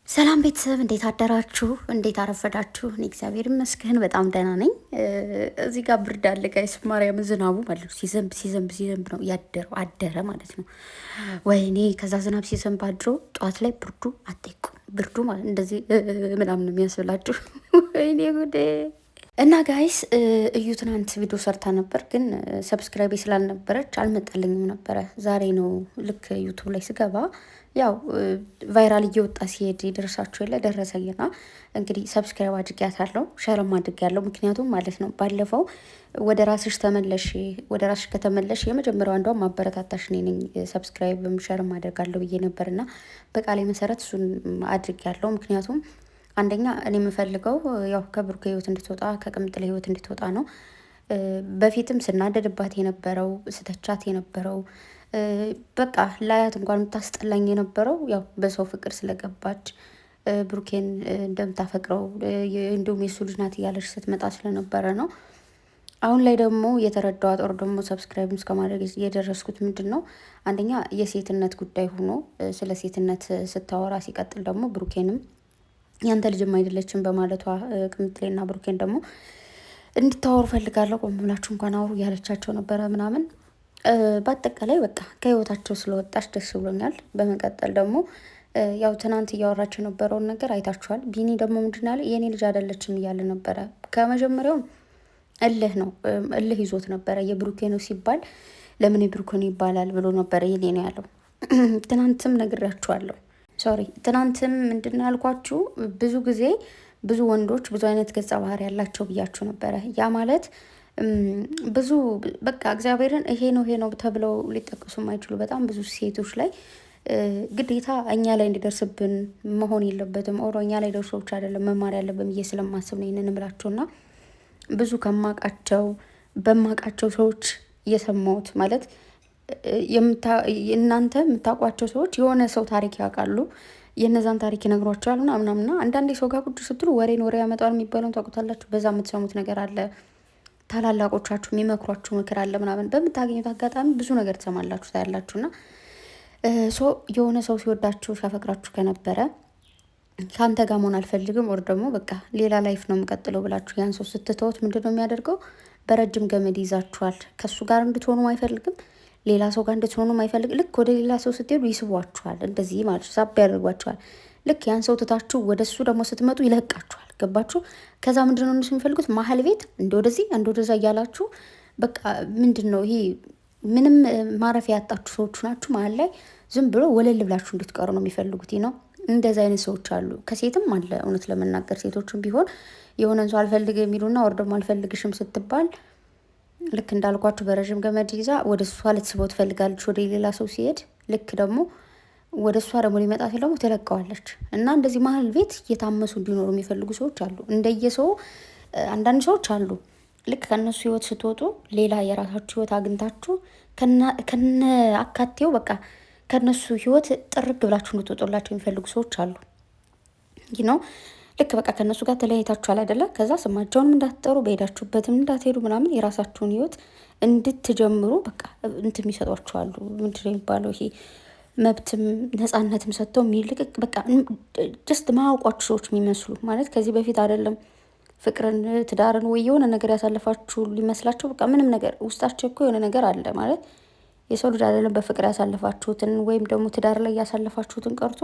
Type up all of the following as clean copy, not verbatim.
ሰላም ቤተሰብ እንዴት አደራችሁ? እንዴት አረፈዳችሁ? እኔ እግዚአብሔር ይመስገን በጣም ደህና ነኝ። እዚህ ጋር ብርድ አለ ጋይስ፣ ማርያም ዝናቡ ማለት ነው ሲዘንብ ነው ያደረው አደረ ማለት ነው። ወይኔ ከዛ ዝናብ ሲዘንብ አድሮ ጠዋት ላይ ብርዱ አጠቁ ብርዱ ማለት እንደዚህ ምናምን ነው የሚያስብላችሁ። ወይኔ ጉዴ። እና ጋይስ እዩ ትናንት ቪዲዮ ሰርታ ነበር፣ ግን ሰብስክራይቤ ስላልነበረች አልመጣልኝም ነበረ። ዛሬ ነው ልክ ዩቱብ ላይ ስገባ ያው ቫይራል እየወጣ ሲሄድ የደረሳችሁ የለ ደረሰኝና እንግዲህ ሰብስክራይብ አድርጊያታለሁ፣ ሸርም አድርጊያለሁ። ምክንያቱም ማለት ነው ባለፈው ወደ ራስሽ ተመለሽ፣ ወደ ራስሽ ከተመለሽ የመጀመሪያው አንዷም ማበረታታሽ እኔ ነኝ፣ ሰብስክራይብም ሸርም አደርጋለሁ ብዬ ነበርና በቃሌ መሰረት እሱን አድርጊያለሁ። ምክንያቱም አንደኛ እኔ የምፈልገው ያው ከብሩክ ህይወት እንድትወጣ ከቅምጥል ህይወት እንድትወጣ ነው። በፊትም ስናደድባት የነበረው ስተቻት የነበረው በቃ ላያት እንኳን የምታስጠላኝ የነበረው ያው በሰው ፍቅር ስለገባች ብሩኬን እንደምታፈቅረው እንዲሁም የሱ ልጅ ናት እያለች ስትመጣ ስለነበረ ነው። አሁን ላይ ደግሞ የተረዳዋት ጦር ደግሞ ሰብስክራይብ እስከማድረግ የደረስኩት ምንድን ነው፣ አንደኛ የሴትነት ጉዳይ ሆኖ ስለ ሴትነት ስታወራ፣ ሲቀጥል ደግሞ ብሩኬንም ያንተ ልጅም አይደለችም በማለቷ ቅምጥሌና ብሩኬን ደግሞ እንድታወሩ ፈልጋለሁ፣ ቆም ብላችሁ እንኳን አውሩ እያለቻቸው ነበረ ምናምን። በአጠቃላይ በቃ ከህይወታቸው ስለወጣች ደስ ብሎኛል። በመቀጠል ደግሞ ያው ትናንት እያወራቸው የነበረውን ነገር አይታችኋል። ቢኒ ደግሞ ምንድን ያለ የእኔ ልጅ አይደለችም እያለ ነበረ። ከመጀመሪያውም እልህ ነው እልህ ይዞት ነበረ። የብሩኬ ነው ሲባል ለምን የብሩኬ ነው ይባላል ብሎ ነበረ። የኔ ነው ያለው። ትናንትም ነግሬያችኋለሁ። ሶሪ ትናንትም ምንድን ያልኳችሁ ብዙ ጊዜ ብዙ ወንዶች ብዙ አይነት ገጸ ባህሪ ያላቸው ብያችሁ ነበረ። ያ ማለት ብዙ በቃ እግዚአብሔርን ይሄ ነው ተብለው ሊጠቀሱ የማይችሉ በጣም ብዙ ሴቶች ላይ ግዴታ እኛ ላይ እንዲደርስብን መሆን የለበትም። ኦሮ እኛ ላይ ደርሶ ብቻ አይደለም መማር ያለብን ብዬ ስለማስብ ነው ይህንን እምላቸውና ብዙ በማቃቸው ሰዎች እየሰማሁት ማለት እናንተ የምታውቋቸው ሰዎች የሆነ ሰው ታሪክ ያውቃሉ፣ የነዛን ታሪክ ይነግሯቸዋል ምናምናምና አንዳንዴ ሰው ጋር ቁጭ ስትሉ ወሬ ያመጣል የሚባለውን ታውቁታላችሁ። በዛ የምትሰሙት ነገር አለ፣ ታላላቆቻችሁ የሚመክሯችሁ ምክር አለ ምናምን። በምታገኙት አጋጣሚ ብዙ ነገር ትሰማላችሁ ታያላችሁና የሆነ ሰው ሲወዳችሁ ሲያፈቅራችሁ ከነበረ ከአንተ ጋር መሆን አልፈልግም ወር ደግሞ በቃ ሌላ ላይፍ ነው የምቀጥለው ብላችሁ ያን ሰው ስትተውት ምንድን ነው የሚያደርገው? በረጅም ገመድ ይዛችኋል። ከሱ ጋር እንድትሆኑ አይፈልግም፣ ሌላ ሰው ጋር እንድትሆኑ አይፈልግ። ልክ ወደ ሌላ ሰው ስትሄዱ ይስቧችኋል፣ እንደዚህ ማለት ሳብ ያደርጓችኋል። ልክ ያን ሰው ትታችሁ ወደ እሱ ደግሞ ስትመጡ ይለቃችኋል። ገባችሁ? ከዛ ምንድነው እነሱ የሚፈልጉት? መሀል ቤት እንደ ወደዚህ እንደ ወደዛ እያላችሁ በቃ ምንድን ነው ይሄ? ምንም ማረፊያ ያጣችሁ ሰዎች ናችሁ። መሀል ላይ ዝም ብሎ ወለል ብላችሁ እንድትቀሩ ነው የሚፈልጉት ነው። እንደዚህ አይነት ሰዎች አሉ። ከሴትም አለ እውነት ለመናገር ሴቶችም ቢሆን የሆነን ሰው አልፈልግ የሚሉና ወር ደግሞ አልፈልግሽም ስትባል ልክ እንዳልኳችሁ በረዥም ገመድ ይዛ ወደ እሷ ልትስበው ትፈልጋለች። ወደ ሌላ ሰው ሲሄድ ልክ ደግሞ ወደ እሷ ደግሞ ሊመጣ ሲል ደግሞ ትለቀዋለች። እና እንደዚህ መሀል ቤት እየታመሱ እንዲኖሩ የሚፈልጉ ሰዎች አሉ። እንደየሰው አንዳንድ ሰዎች አሉ ልክ ከእነሱ ህይወት ስትወጡ ሌላ የራሳችሁ ህይወት አግኝታችሁ ከነ አካቴው በቃ ከእነሱ ህይወት ጥርግ ብላችሁ እንድትወጡላቸው የሚፈልጉ ሰዎች አሉ። ይህ ነው ልክ በቃ ከእነሱ ጋር ተለያይታችኋል አይደለ? ከዛ ስማቸውንም እንዳትጠሩ በሄዳችሁበትም እንዳትሄዱ ምናምን የራሳችሁን ህይወት እንድትጀምሩ በቃ እንትን የሚሰጧችኋሉ። ምንድን ነው የሚባለው ይሄ መብትም ነፃነትም ሰጥተው የሚልቅቅ በቃ ጀስት ማያውቋችሁ ሰዎች የሚመስሉ ማለት ከዚህ በፊት አይደለም ፍቅርን ትዳርን ወይ የሆነ ነገር ያሳለፋችሁ ሊመስላቸው በቃ ምንም ነገር ውስጣቸው እኮ የሆነ ነገር አለ ማለት የሰው ልጅ አይደለም በፍቅር ያሳለፋችሁትን ወይም ደግሞ ትዳር ላይ ያሳለፋችሁትን ቀርቶ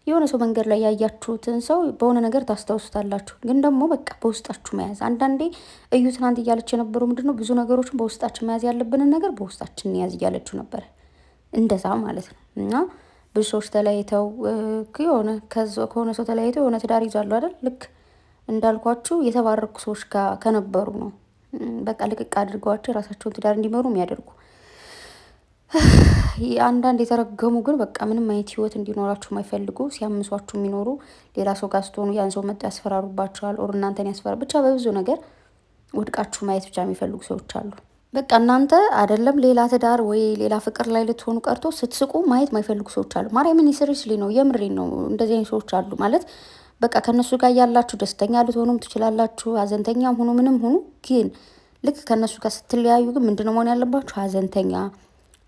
የሆነ ሰው መንገድ ላይ ያያችሁትን ሰው በሆነ ነገር ታስታውሱታላችሁ። ግን ደግሞ በቃ በውስጣችሁ መያዝ አንዳንዴ እዩ ትናንት እያለች የነበረው ምንድነው ብዙ ነገሮችን በውስጣችን መያዝ ያለብንን ነገር በውስጣችን ያዝ እያለችው ነበረ። እንደዛ ማለት ነው። እና ብዙ ሰዎች ተለያይተው የሆነ ከሆነ ሰው ተለያይተው የሆነ ትዳር ይዛሉ አይደል? ልክ እንዳልኳችሁ የተባረኩ ሰዎች ጋር ከነበሩ ነው በቃ ልቅቅ አድርገዋቸው የራሳቸውን ትዳር እንዲመሩ የሚያደርጉ። አንዳንድ የተረገሙ ግን በቃ ምንም አይነት ህይወት እንዲኖራችሁ የማይፈልጉ ሲያምሷችሁ የሚኖሩ ሌላ ሰው ጋር ስትሆኑ ያን ሰው መጥቶ ያስፈራሩባቸዋል፣ ኦር እናንተን ብቻ በብዙ ነገር ወድቃችሁ ማየት ብቻ የሚፈልጉ ሰዎች አሉ። በቃ እናንተ አይደለም ሌላ ትዳር ወይ ሌላ ፍቅር ላይ ልትሆኑ ቀርቶ ስትስቁ ማየት የማይፈልጉ ሰዎች አሉ። ማርያምን ሲሪየስሊ ነው የምሬን ነው። እንደዚህ አይነት ሰዎች አሉ ማለት በቃ ከእነሱ ጋር ያላችሁ ደስተኛ ልትሆኑም ትችላላችሁ፣ ሀዘንተኛም ሆኑ ምንም ሆኑ። ግን ልክ ከእነሱ ጋር ስትለያዩ ግን ምንድነው መሆን ያለባችሁ? ሀዘንተኛ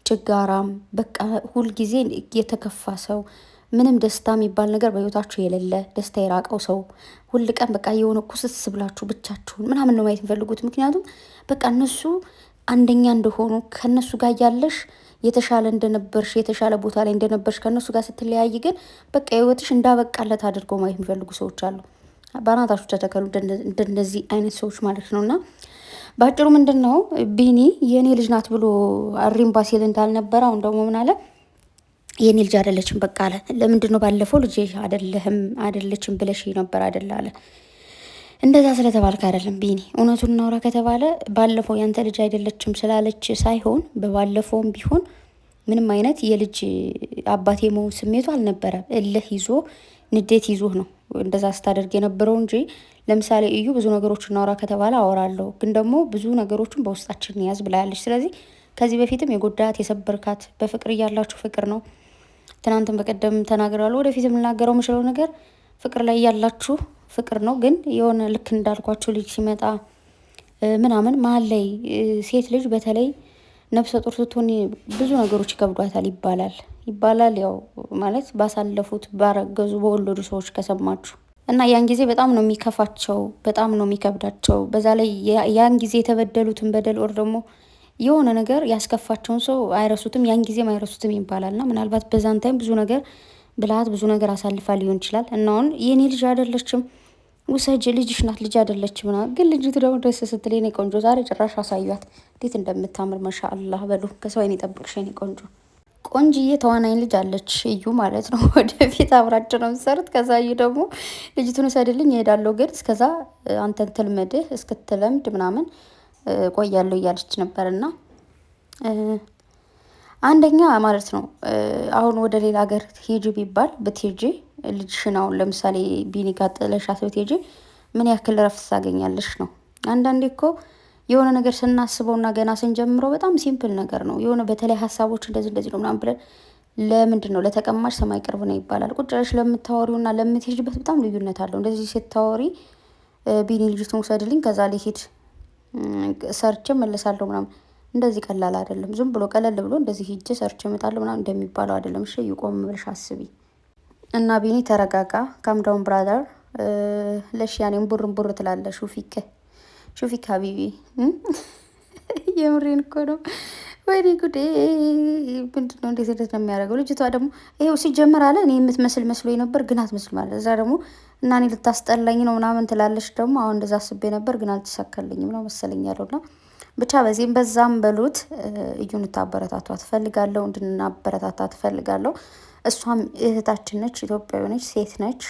ችጋራም በቃ ሁልጊዜ የተከፋ ሰው ምንም ደስታ የሚባል ነገር በህይወታችሁ የሌለ ደስታ የራቀው ሰው ሁል ቀን በቃ የሆነ ኩስስ ብላችሁ ብቻችሁን ምናምን ነው ማየት የሚፈልጉት። ምክንያቱም በቃ እነሱ አንደኛ እንደሆኑ ከእነሱ ጋር ያለሽ የተሻለ እንደነበርሽ የተሻለ ቦታ ላይ እንደነበርሽ ከእነሱ ጋር ስትለያይ ግን በቃ ህይወትሽ እንዳበቃለት አድርገው ማየት የሚፈልጉ ሰዎች አሉ። በአናታችሁ ተተከሉ እንደነዚህ አይነት ሰዎች ማለት ነው። እና በአጭሩ ምንድን ነው ቢኒ የእኔ ልጅ ናት ብሎ አሪምባ ሲል እንዳልነበረ አሁን ደግሞ ምን አለ? የኔ ልጅ አይደለችም በቃ አለ። ለምንድን ነው ባለፈው ልጅ አይደለችም ብለሽ ነበር አይደል አለ። እንደዛ ስለተባልክ አይደለም ቢኒ፣ እውነቱን እናውራ ከተባለ ባለፈው ያንተ ልጅ አይደለችም ስላለች ሳይሆን በባለፈውም ቢሆን ምንም አይነት የልጅ አባቴ መሆን ስሜቱ አልነበረም። እልህ ይዞ ንዴት ይዞ ነው እንደዛ ስታደርግ የነበረው እንጂ ለምሳሌ እዩ ብዙ ነገሮች እናውራ ከተባለ አወራለሁ፣ ግን ደግሞ ብዙ ነገሮችን በውስጣችን ያዝ ብላለች። ስለዚህ ከዚህ በፊትም የጎዳት የሰበርካት በፍቅር እያላችሁ ፍቅር ነው። ትናንትም በቀደም ተናግራለሁ። ወደፊት የምናገረው የምችለው ነገር ፍቅር ላይ ያላችሁ ፍቅር ነው። ግን የሆነ ልክ እንዳልኳችሁ ልጅ ሲመጣ ምናምን መሀል ላይ ሴት ልጅ በተለይ ነፍሰ ጡር ስትሆን ብዙ ነገሮች ይከብዷታል ይባላል። ያው ማለት ባሳለፉት ባረገዙ በወለዱ ሰዎች ከሰማችሁ እና ያን ጊዜ በጣም ነው የሚከፋቸው፣ በጣም ነው የሚከብዳቸው። በዛ ላይ ያን ጊዜ የተበደሉትን በደል ወር ደግሞ የሆነ ነገር ያስከፋቸውን ሰው አይረሱትም፣ ያን ጊዜም አይረሱትም ይባላል። እና ምናልባት በዛን ታይም ብዙ ነገር ብልሃት ብዙ ነገር አሳልፋ ሊሆን ይችላል። እና አሁን የኔ ልጅ አይደለችም ውሰጅ ልጅሽ ናት ልጅ አይደለችም ና ግን ልጅቱ ደግሞ ደስ ስትል የኔ ቆንጆ ዛሬ ጭራሽ አሳዩት እንዴት እንደምታምር ማሻአላህ በሉ። ከሰው አይን ይጠብቅሽ የኔ ቆንጆ። ቆንጅዬ ተዋናኝ ልጅ አለች እዩ ማለት ነው። ወደፊት አብራቸው ነው የምትሰሩት። ከዛ እዩ ደግሞ ልጅቱን ውሰድልኝ እሄዳለሁ፣ ግን እስከዛ አንተን ትልመድህ እስክትለምድ ምናምን ቆያለሁ እያለች ነበርና አንደኛ ማለት ነው አሁን ወደ ሌላ ሀገር ሂጂ ቢባል ብትሄጂ ልጅሽን አሁን ለምሳሌ ቢኒ ጋር ጥለሻት ብትሄጂ ምን ያክል ረፍት ታገኛለሽ ነው። አንዳንዴ እኮ የሆነ ነገር ስናስበውና ገና ስንጀምረው በጣም ሲምፕል ነገር ነው። የሆነ በተለይ ሀሳቦች እንደዚህ ነው ምናምን ብለን ለምንድን ነው ለተቀማጭ ሰማይ ቅርብ ነው ይባላል። ቁጭ ብለሽ ለምታወሪውና ለምትሄጂበት በጣም ልዩነት አለው። እንደዚህ ስታወሪ ቢኒ ልጅቱን ውሰድልኝ ከዛ ሊሄድ ሰርቼ መለሳለሁ ምናምን እንደዚህ ቀላል አይደለም። ዝም ብሎ ቀለል ብሎ እንደዚህ ሂጄ ሰርቼ እመጣለሁ ምናምን እንደሚባለው አይደለም። እሺ ይቆም ብለሽ አስቢ። እና ቢኒ ተረጋጋ፣ ካምዳውን ብራዘር። ለሽ ያኔም ቡር ትላለሽ። ሹፊክ ሀቢቢ የምሬን እኮ ነው። ወይኔ ጉዴ! ምንድን ነው እንዴት ነው የሚያደርገው? ልጅቷ ደግሞ ይሄው ሲጀመር አለ እኔ የምትመስል መስሎኝ ነበር፣ ግን አትመስል ማለት እዛ ደግሞ እና እኔ ልታስጠላኝ ነው ምናምን ትላለች ደግሞ። አሁን እንደዛ አስቤ ነበር ግን አልተሳካልኝም ነው መሰለኝ ያለውና ብቻ በዚህም በዛም በሉት እዩን ታበረታቷ ትፈልጋለሁ፣ እንድናበረታታ ትፈልጋለሁ። እሷም እህታችን ነች፣ ኢትዮጵያዊ ነች፣ ሴት ነች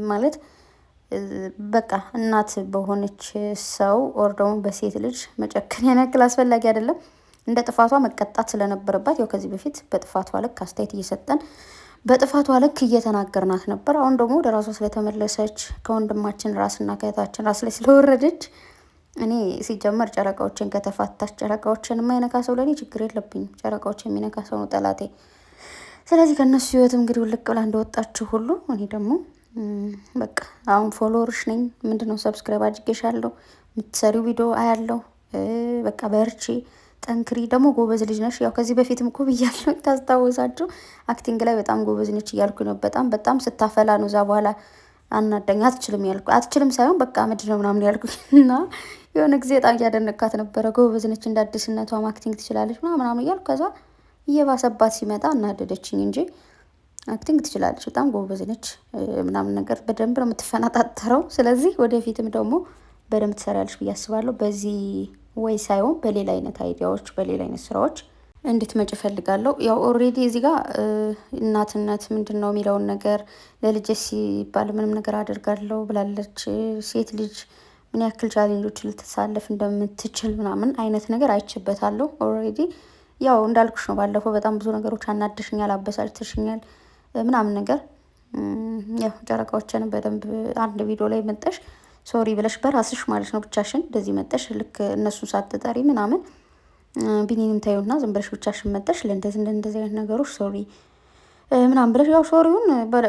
ማለት በቃ እናት በሆነች ሰው ኦር ደግሞ በሴት ልጅ መጨከን ያክል አስፈላጊ አይደለም። እንደ ጥፋቷ መቀጣት ስለነበረባት ያው ከዚህ በፊት በጥፋቷ ልክ አስተያየት እየሰጠን በጥፋቷ ልክ እየተናገርናት ነበር። አሁን ደግሞ ወደ ራሷ ስለተመለሰች ከወንድማችን ራስና ከእህታችን ራስ ላይ ስለወረደች እኔ ሲጀመር ጨረቃዎችን ከተፋታች ጨረቃዎችን የማይነካ ሰው ለእኔ ችግር የለብኝም። ጨረቃዎችን የሚነካ ሰው ነው ጠላቴ። ስለዚህ ከእነሱ ህይወት እንግዲህ ውልቅ ብላ እንደወጣችሁ ሁሉ እኔ ደግሞ በቃ አሁን ፎሎወርሽ ነኝ። ምንድነው ሰብስክራይብ አድርጌሻለሁ፣ የምትሰሪው ቪዲዮ አያለው። በቃ በርቺ፣ ጠንክሪ። ደግሞ ጎበዝ ልጅ ነሽ። ያው ከዚህ በፊትም እኮ ብያለሁ ታስታውሳችሁ፣ አክቲንግ ላይ በጣም ጎበዝ ነች እያልኩ ነው። በጣም ስታፈላ ነው። እዛ በኋላ አናደኝ። አትችልም ያልኩ አትችልም ሳይሆን በቃ ምንድን ነው ምናምን ያልኩ እና የሆነ ጊዜ በጣም እያደነካት ነበረ። ጎበዝ ነች፣ እንደ አዲስነቷም አክቲንግ ትችላለች ምናምን እያልኩ ከዛ እየባሰባት ሲመጣ እናደደችኝ እንጂ አክቲንግ ትችላለች፣ በጣም ጎበዝ ነች ምናምን ነገር በደንብ ነው የምትፈናጣጠረው። ስለዚህ ወደፊትም ደግሞ በደንብ ትሰሪያለች ብዬ አስባለሁ። በዚህ ወይ ሳይሆን በሌላ አይነት አይዲያዎች፣ በሌላ አይነት ስራዎች እንድትመጭ እፈልጋለሁ። ያው ኦልሬዲ እዚህ ጋር እናትነት ምንድን ነው የሚለውን ነገር ለልጅ ሲባል ምንም ነገር አደርጋለሁ ብላለች። ሴት ልጅ ምን ያክል ቻሌንጆች ልትሳለፍ እንደምትችል ምናምን አይነት ነገር አይችበታለሁ ኦልሬዲ። ያው እንዳልኩሽ ነው፣ ባለፈው በጣም ብዙ ነገሮች አናድሽኛል፣ አበሳጭተሽኛል ምናምን ነገር። ያው ጨረቃዎችንም በደንብ አንድ ቪዲዮ ላይ መጠሽ ሶሪ ብለሽ በራስሽ ማለት ነው ብቻሽን እንደዚህ መጠሽ ልክ እነሱን ሳትጠሪ ምናምን ቢኒንም ታዩና ዝም ብለሽ ብቻሽን መጠሽ ለእንደዚህ አይነት ነገሮች ሶሪ ምናምን ብለሽ ያው ሶሪውን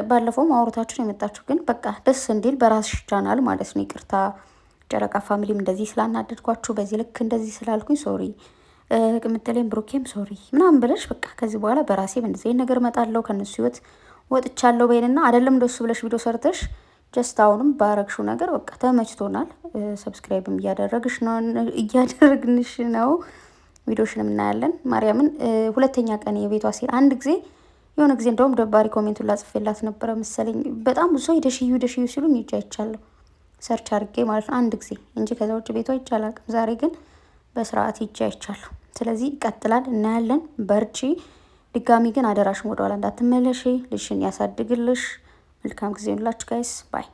ባለፈውም አውርታችሁ ነው የመጣችሁ። ግን በቃ ደስ እንዲል በራስሽ ቻናል ማለት ነው ይቅርታ ጨረቃ ፋሚሊም እንደዚህ ስላናደድኳችሁ በዚህ ልክ እንደዚህ ስላልኩኝ ሶሪ ቅምጥሌም ብሩኬም ሶሪ ምናምን ብለሽ በቃ ከዚህ በኋላ በራሴ በእንደዚህ አይነት ነገር እመጣለሁ፣ ከእነሱ ህይወት ወጥቻለሁ በይንና አይደለም እንደሱ ብለሽ ቪዲዮ ሰርተሽ ጀስት አሁንም ባረግሹ ነገር በቃ ተመችቶናል። ሰብስክራይብም እያደረግንሽ ነው። ቪዲዮሽንም እናያለን። ማርያምን ሁለተኛ ቀን የቤቷ ሲል አንድ ጊዜ የሆነ ጊዜ እንደውም ደባሪ ኮሜንቱን ላጽፌላት ነበረ መሰለኝ። በጣም ብዙ ደሽዩ ሲሉኝ ይጃ አይቻለሁ ሰርች አድርጌ ማለት ነው አንድ ጊዜ እንጂ ከዛ ውጭ ቤቷ ይቻላል። ዛሬ ግን በስርዓት ይጃ አይቻለሁ። ስለዚህ ይቀጥላል፣ እናያለን። በርቺ። ድጋሚ ግን አደራሽን ወደኋላ እንዳትመለሺ። ልጅሽን ያሳድግልሽ። መልካም ጊዜ ሁላችሁ ጋይስ ባይ